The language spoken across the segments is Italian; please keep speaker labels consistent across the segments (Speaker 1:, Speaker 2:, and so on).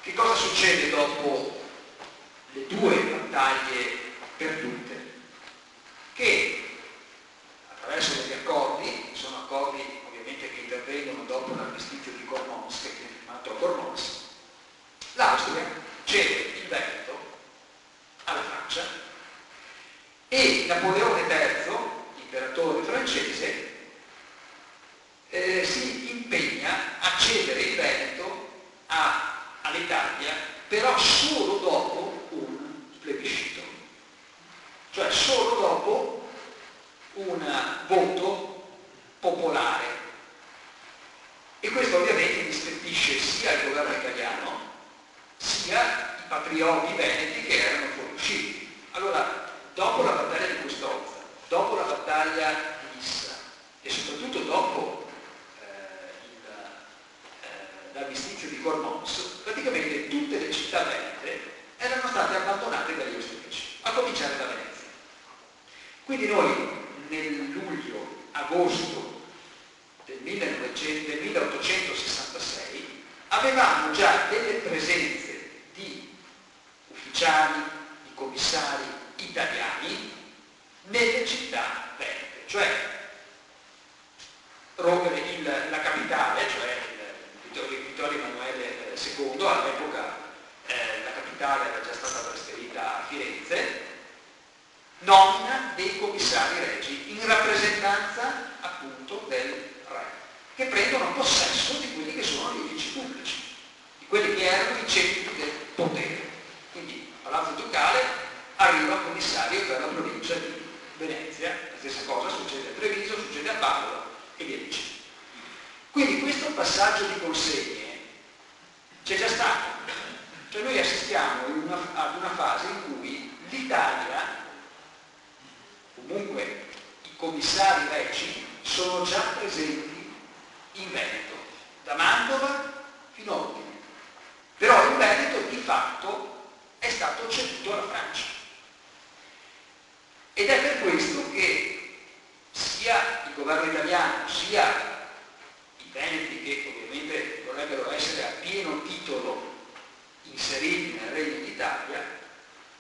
Speaker 1: Che cosa succede dopo le due battaglie perdute? Che attraverso degli accordi, sono accordi ovviamente che intervengono dopo l'armistizio di Cormons, che viene firmato a Cormons, l'Austria cede il Veneto alla Francia e Napoleone III, imperatore francese, si impegna a cedere il Veneto all'Italia, però solo dopo un plebiscito, cioè solo dopo un voto popolare. E questo ovviamente indispettisce sia il governo italiano sia i patrioti veneti che erano fuoriusciti. Allora, dopo la battaglia di Custozza, dopo la battaglia di Nissa e soprattutto dopo l'armistizio di Cormons, praticamente tutte le città venete erano state abbandonate dagli austriaci, a cominciare da Venezia. Quindi noi nel luglio-agosto del 1866 avevamo già delle presenze di ufficiali, di commissari italiani nelle città venete, cioè la capitale, cioè Vittorio Emanuele II, all'epoca la capitale era già stata trasferita a Firenze, nomina dei commissari regi in rappresentanza appunto del re, che prendono possesso di quelli che sono gli uffici pubblici, di quelli che erano i centri del potere. Quindi Palazzo Ducale arriva commissario per la provincia di Venezia, la stessa cosa succede a Treviso, succede a Padova e via dicendo. Quindi questo passaggio di consegne c'è già stato, cioè noi assistiamo ad una fase in cui l'Italia, comunque i commissari regi, sono già presenti in Veneto, da Mantova fino a Udine, però il Veneto di fatto è stato ceduto alla Francia. Ed è per questo che sia il governo italiano sia i veneti, che ovviamente dovrebbero essere a pieno titolo inseriti nel Regno d'Italia,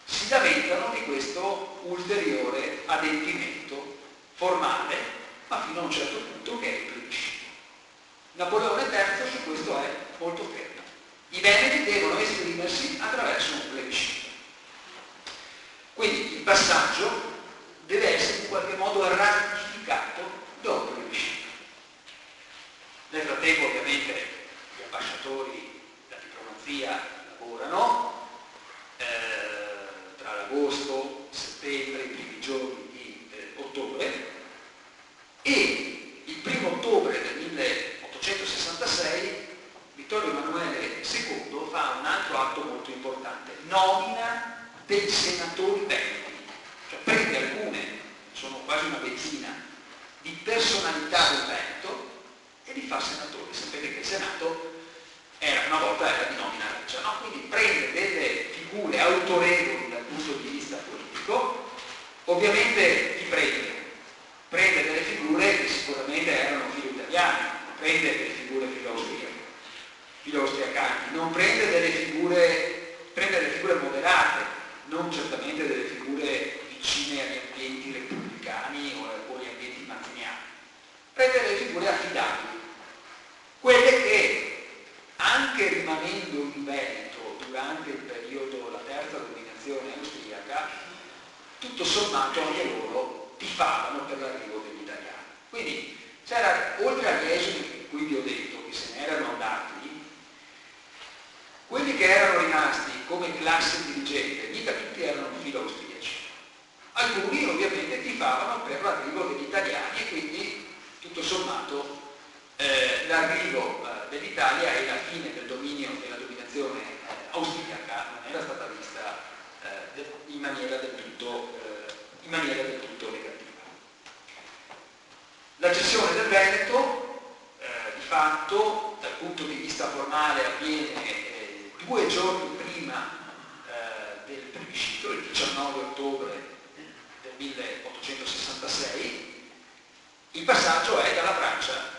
Speaker 1: si lamentano di questo ulteriore adempimento formale, ma fino a un certo punto, che è il plebiscito. Napoleone III su questo è molto fermo. I veneti devono esprimersi attraverso un plebiscito. Quindi il passaggio deve essere in qualche modo ratificato dopo il plebiscito. Nel frattempo ovviamente gli ambasciatori, la diplomazia lavorano, tra l'agosto, settembre, i primi giorni di ottobre, e il 1° ottobre del 1866 Vittorio Emanuele II fa un altro atto molto importante, nomina dei senatori veneti, cioè prende alcune, sono quasi una decina, di personalità del Veneto e li fa senatori. Sapete che il Senato una volta era di nomina reggia, no? Quindi prende delle figure autorevoli dal punto di vista politico, ovviamente chi prende? Prende delle figure che sicuramente erano filo-italiane, non prende delle figure filo-austriacane, non prende delle figure moderate, non certamente delle figure vicine agli ambienti repubblicani o agli ambienti mazziniani, prende delle figure affidabili, quelle che anche rimanendo in Veneto durante il periodo, la terza dominazione austriaca, tutto sommato anche loro tifavano per l'arrivo degli italiani. Quindi c'era, oltre agli esuli di cui vi ho detto che se ne erano andati, quelli che erano rimasti come classe dirigente, mica tutti erano filo-austriaci. Alcuni ovviamente tifavano per l'arrivo degli italiani e quindi tutto sommato l'arrivo dell'Italia e la fine del dominio della dominazione austriaca non era stata vista in maniera del tutto negativa. La cessione del Veneto di fatto dal punto di vista formale avviene 2 giorni prima del plebiscito, il 19 ottobre del 1866. Il passaggio è dalla Francia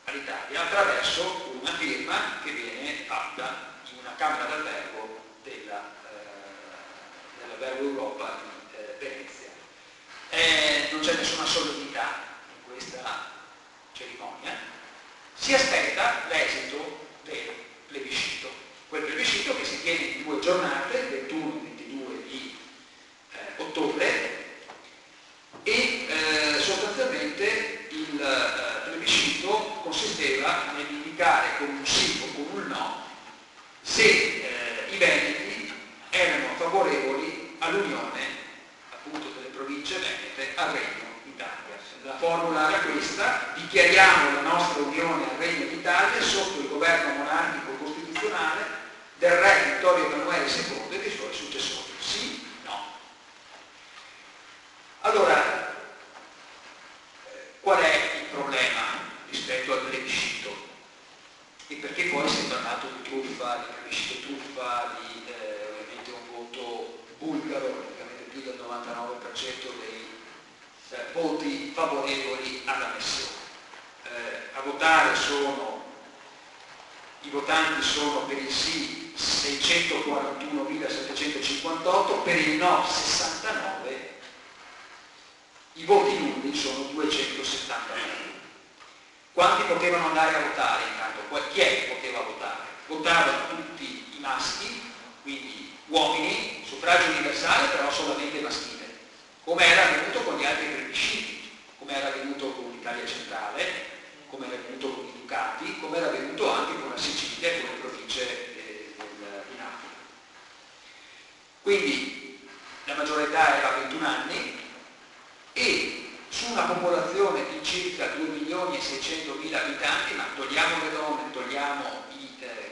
Speaker 1: all'Italia attraverso una firma che viene fatta in una una camera d'albergo della Europa di Venezia. Non c'è nessuna solennità in questa cerimonia, si aspetta l'esito del plebiscito, quel plebiscito che si tiene in 2 giornate, 21 e 22 di ottobre, e sostanzialmente il plebiscito consisteva nell'indicare con un sì o con un no se i veneti erano favorevoli all'unione appunto delle province venete al Regno d'Italia. La formula era questa: dichiariamo la nostra unione al Regno d'Italia sotto il governo monarchico costituzionale del re Vittorio Emanuele II e dei suoi successori. Sì? No? Allora, qual è il problema rispetto al plebiscito? E perché poi si è parlato di truffa, di plebiscito truffa, di ovviamente un voto bulgaro, praticamente più del 99% dei voti favorevoli all'annessione. A votare i votanti sono per il sì 641.758, per il no 69, i voti nulli sono 279. Quanti potevano andare a votare intanto? Chi è che poteva votare? Votavano tutti i maschi, quindi uomini, suffragio universale però solamente maschile, come era avvenuto con gli altri plebisciti, come era avvenuto con l'Italia centrale, come era avvenuto con i ducati, come era avvenuto anche con la Sicilia e con le province di Napoli. Quindi la maggiore età era 21 anni e su una popolazione di circa 2.600.000 abitanti, ma togliamo le donne, togliamo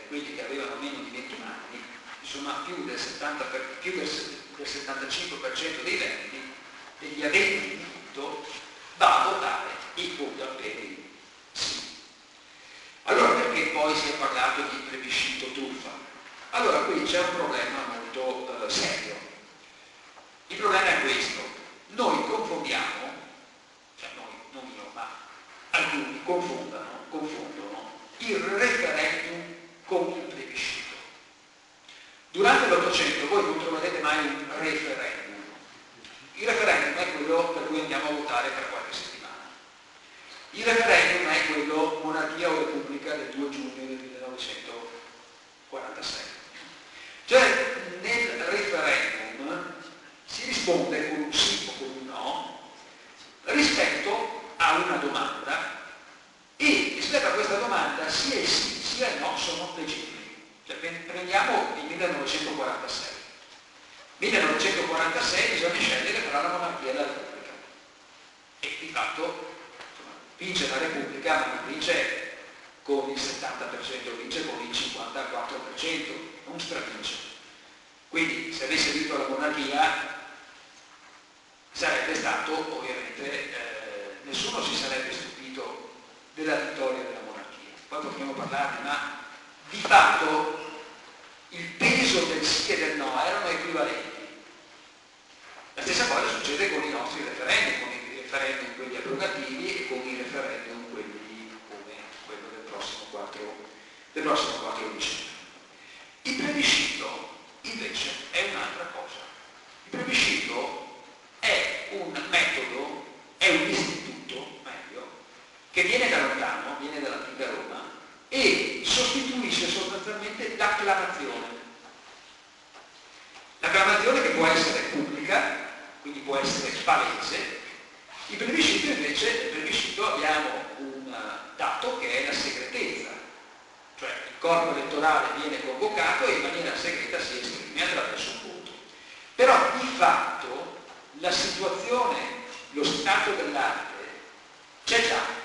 Speaker 1: quelli che avevano meno di 21 anni, insomma più del 75% dei veneti, degli adepti di diritto, va a votare e vota per il sì. Allora perché poi si è parlato di plebiscito truffa? Allora qui c'è un problema molto serio. Il problema è questo: noi confondiamo, cioè noi, non io, ma alcuni confondono il referendum con il plebiscito. Durante l'Ottocento voi non troverete mai un referendum. Il referendum è quello per cui andiamo a votare per qualche settimana. Il referendum è quello monarchia o repubblica del 2 giugno del 1946. Cioè nel referendum si risponde con un sì o con un no rispetto a una domanda, e rispetto a questa domanda sia il sì sia il no sono legittimi. Cioè, prendiamo il 1946. 1946 bisogna scegliere tra la monarchia e la repubblica, e di fatto insomma, vince la repubblica, ma non vince con il 70%, vince con il 54%, non stravince. Quindi se avesse vinto la monarchia sarebbe stato, ovviamente, nessuno si sarebbe stupito della vittoria della monarchia. Poi potremmo parlarne, ma di fatto il peso del sì e del no erano equivalenti. La stessa cosa succede con i nostri referendum, con i referendum quelli abrogativi e con i referendum quelli come quello del prossimo 4 dicembre. Il plebiscito invece è un'altra cosa. Il plebiscito è un metodo, è un istituto, meglio, che viene da lontano, viene dall'antica Roma e sostituisce sostanzialmente l'acclamazione. L'acclamazione che può essere pubblica, quindi può essere palese. Il plebiscito invece, nel plebiscito abbiamo un dato che è la segretezza, cioè il corpo elettorale viene convocato e in maniera segreta si esprime attraverso un voto. Però di fatto la situazione, lo stato dell'arte c'è già.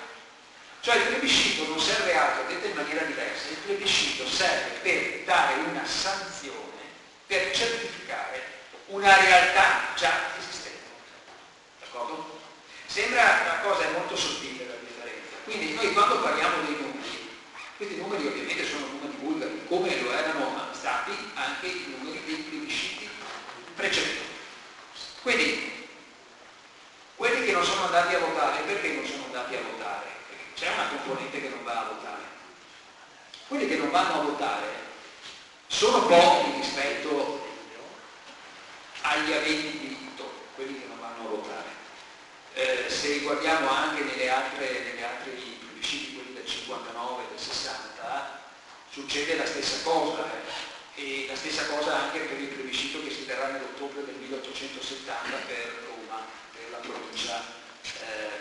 Speaker 1: Cioè il plebiscito non serve altro, detto in maniera diversa, il plebiscito serve per dare una sanzione, per certificare una realtà già esistente. D'accordo? Sembra una cosa molto sottile la differenza. Quindi noi quando parliamo dei numeri, questi numeri ovviamente sono numeri bulgari, come lo erano stati anche i numeri dei plebisciti precedenti. Quindi quelli che non sono andati a votare, perché non sono andati a votare? Perché c'è una componente che non va a votare. Quelli che non vanno a votare sono pochi rispetto agli aventi diritto, quelli che non vanno a votare. Se guardiamo anche negli altri plebisciti, quelli del 59, del 60, succede la stessa cosa, e la stessa cosa anche per il plebiscito che si terrà nell'ottobre del 1870 per Roma, per la provincia,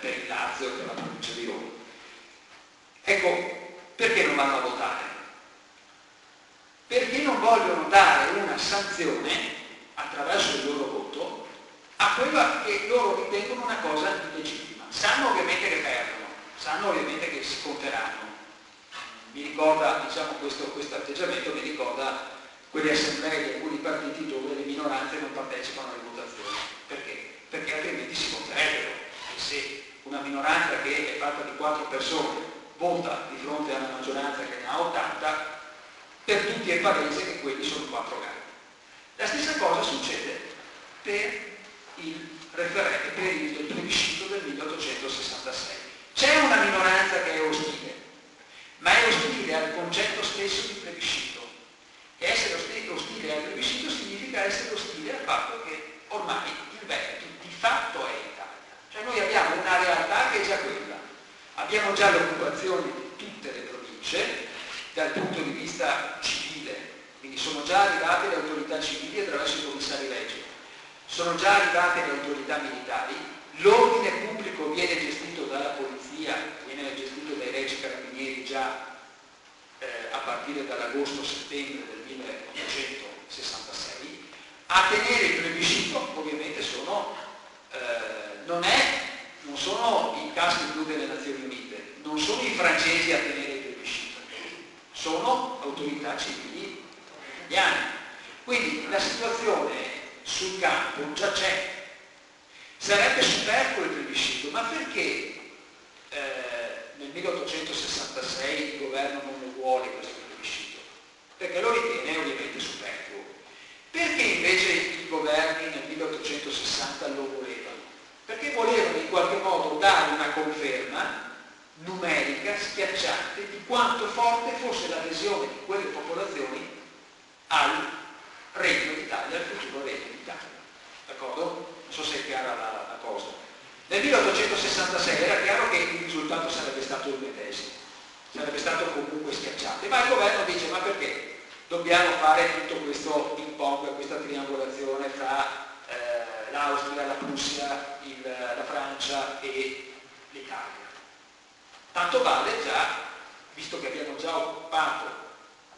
Speaker 1: per il Lazio e per la provincia di Roma. Ecco, perché non vanno a votare? Perché non vogliono dare una sanzione attraverso il loro voto a quella che loro ritengono una cosa illegittima. Sanno ovviamente che perdono, sanno ovviamente che si conteranno. Mi ricorda, diciamo, questo atteggiamento mi ricorda quelle assemblee di alcuni partiti dove le minoranze non partecipano alle votazioni. Perché? Perché altrimenti si conterebbero. E se una minoranza che è fatta di 4 persone vota di fronte a una maggioranza che ne ha 80, per tutti è palese che quelli sono 4 gatti. La stessa cosa succede per il referendum, per il plebiscito del 1866. C'è una minoranza che è ostile, ma è ostile al concetto stesso di plebiscito. E essere ostile al plebiscito significa essere ostile al fatto che ormai il Veneto di fatto è Italia. Cioè noi abbiamo una realtà che è già quella. Abbiamo già l'occupazione di tutte le province dal punto di vista civile, quindi sono già arrivate le autorità civili attraverso i commissari legge, sono già arrivate le autorità militari, l'ordine pubblico viene gestito dalla polizia, viene gestito dai regi carabinieri già a partire dall'agosto-settembre del 1866. A tenere il plebiscito ovviamente non sono i caschi blu delle Nazioni Unite, non sono i francesi a tenere il plebiscito, sono autorità civili italiane. Quindi la situazione sul campo già c'è. Sarebbe superfluo il plebiscito, ma perché nel 1866 il governo non lo vuole questo plebiscito? Perché lo ritiene ovviamente superfluo. Perché invece i governi nel 1860 lo volevano? Perché volevano in qualche modo dare una conferma numerica, schiacciante, di quanto forte fosse l'adesione di quelle popolazioni al Regno d'Italia, al futuro Regno d'Italia. D'accordo? Non so se è chiara la cosa. Nel 1866 era chiaro che il risultato sarebbe stato il medesimo, sarebbe stato comunque schiacciante, ma il governo dice: ma perché dobbiamo fare tutto questo ping-pong, questa triangolazione tra l'Austria, la Prussia, la Francia e l'Italia? Tanto vale già, visto che abbiamo già occupato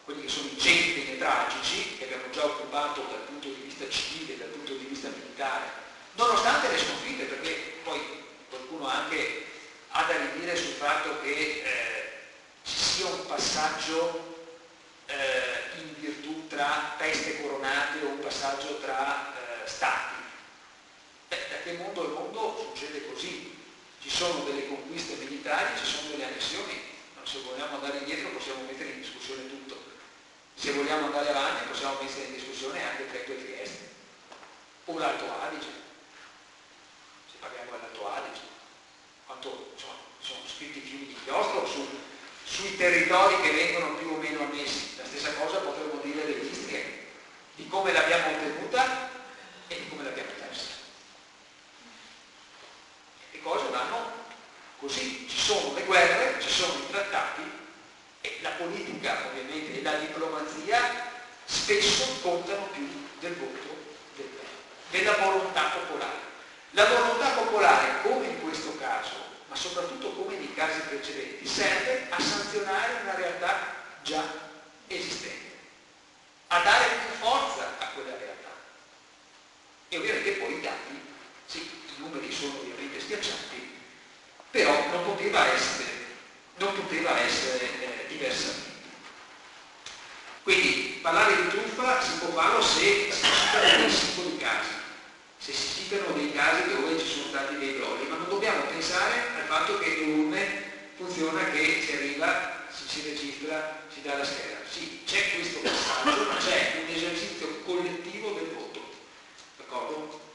Speaker 1: quelli che sono i centri nevralgici, che abbiamo già occupato dal punto di vista civile, dal punto di vista militare, nonostante le sconfitte, perché poi qualcuno anche ha da ridire sul fatto che ci sia un passaggio in virtù tra teste coronate o un passaggio tra stati. Da che mondo al mondo succede così. Ci sono delle conquiste militari, ci sono delle annessioni. Se vogliamo andare indietro possiamo mettere in discussione tutto. Se vogliamo andare avanti possiamo mettere in discussione anche Trento e Trieste o l'Alto Adige. Se parliamo dell'Alto Adige, quanto sono scritti fiumi di inchiostro sui territori che vengono più o meno annessi. La stessa cosa potremmo dire dell'Istria, di come l'abbiamo ottenuta e di come l'abbiamo persa. Le cose vanno così, ci sono le guerre, ci sono i trattati e la politica ovviamente e la diplomazia spesso contano più del voto della volontà popolare. La volontà popolare, come in questo caso, ma soprattutto come nei casi precedenti, serve a sanzionare una realtà già esistente, a dare più forza a quella realtà. E ovviamente poi i dati, sì, i numeri sono ovviamente schiaccianti, però non poteva essere diversamente. Quindi parlare di truffa si può farlo se si citano dei singoli casi, se si citano dei casi dove ci sono stati dei brogli, ma non dobbiamo pensare al fatto che l'urne funziona, che si arriva, si registra, si dà la scheda. Sì, c'è questo passaggio, ma c'è un esercizio collettivo del voto. D'accordo?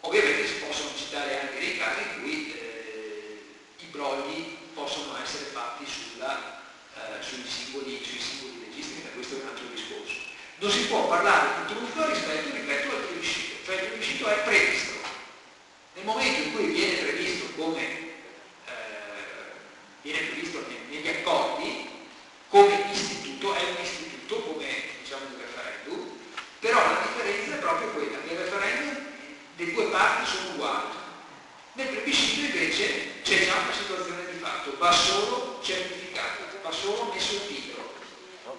Speaker 1: Ovviamente si possono citare anche dei casi in cui i brogli possono essere fatti sui singoli registri, ma questo è un altro discorso. Non si può parlare di truffa rispetto, ripeto, al plebiscito. Cioè il plebiscito è previsto. Nel momento in cui viene previsto negli accordi, come istituto, è un istituto come diciamo il referendum, però la differenza è proprio quella, che il referendum le due parti sono uguali. Nel plebiscito invece c'è già una situazione di fatto, va solo certificato, va solo messo il titolo.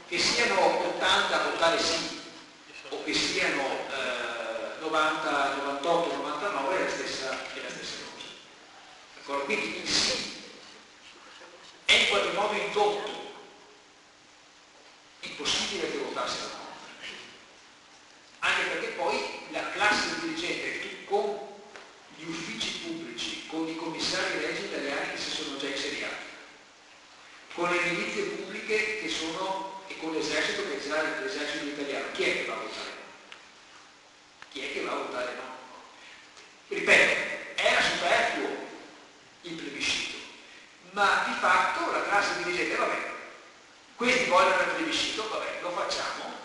Speaker 1: Che siano 80 a votare sì, o che siano 90, 98, 99 è la stessa cosa. D'accordo? Quindi il sì è in qualche modo indotto. È impossibile che votasse la no. Anche perché poi la classe dirigente, con gli uffici pubblici, con i commissari regi italiani che si sono già insediati, con le milizie pubbliche che sono, e con l'esercito che è già l'esercito italiano, chi è che va a votare no? Chi è che va a votare no? Ripeto, era superfluo il plebiscito, ma di fatto la classe dirigente, vabbè, questi vogliono il plebiscito, vabbè, lo facciamo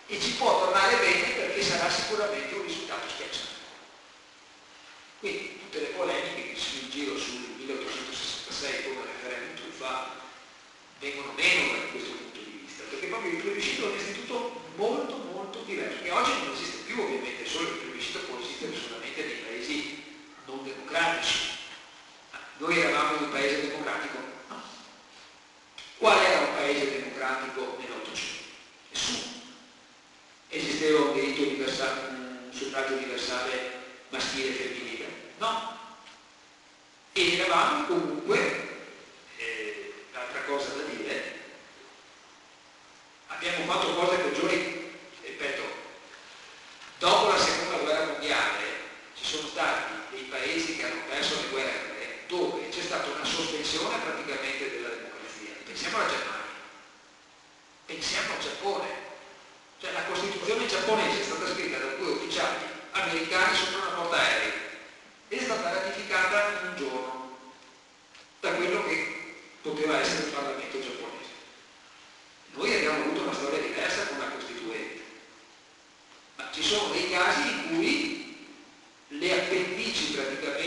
Speaker 1: e ci può tornare bene perché sarà sicuramente un risultato schiacciante. Quindi tutte le polemiche che sono in giro sul 1866 come referendum truffa vengono meno da questo punto di vista, perché proprio il plebiscito è un istituto molto molto diverso, che oggi non esiste più ovviamente, solo il plebiscito può esistere solamente nei paesi non democratici. Noi eravamo un paese democratico? No. Qual era un paese democratico nell'Ottocento? Nessuno. Esisteva un diritto universale, un suffragio universale maschile e femminile? No. E eravamo comunque, l'altra cosa da dire, abbiamo fatto cose peggiori, ripeto, dopo la seconda guerra mondiale ci sono stati dei paesi che hanno perso le guerre dove c'è stata una sospensione praticamente della democrazia. Pensiamo alla Germania, pensiamo al Giappone. Cioè la Costituzione giapponese è stata scritta da due ufficiali americani sopra una portaerei ed è stata ratificata in un giorno da quello che poteva essere il Parlamento giapponese. Noi abbiamo avuto una storia diversa con la Costituente, ma ci sono dei casi in cui le appendici praticamente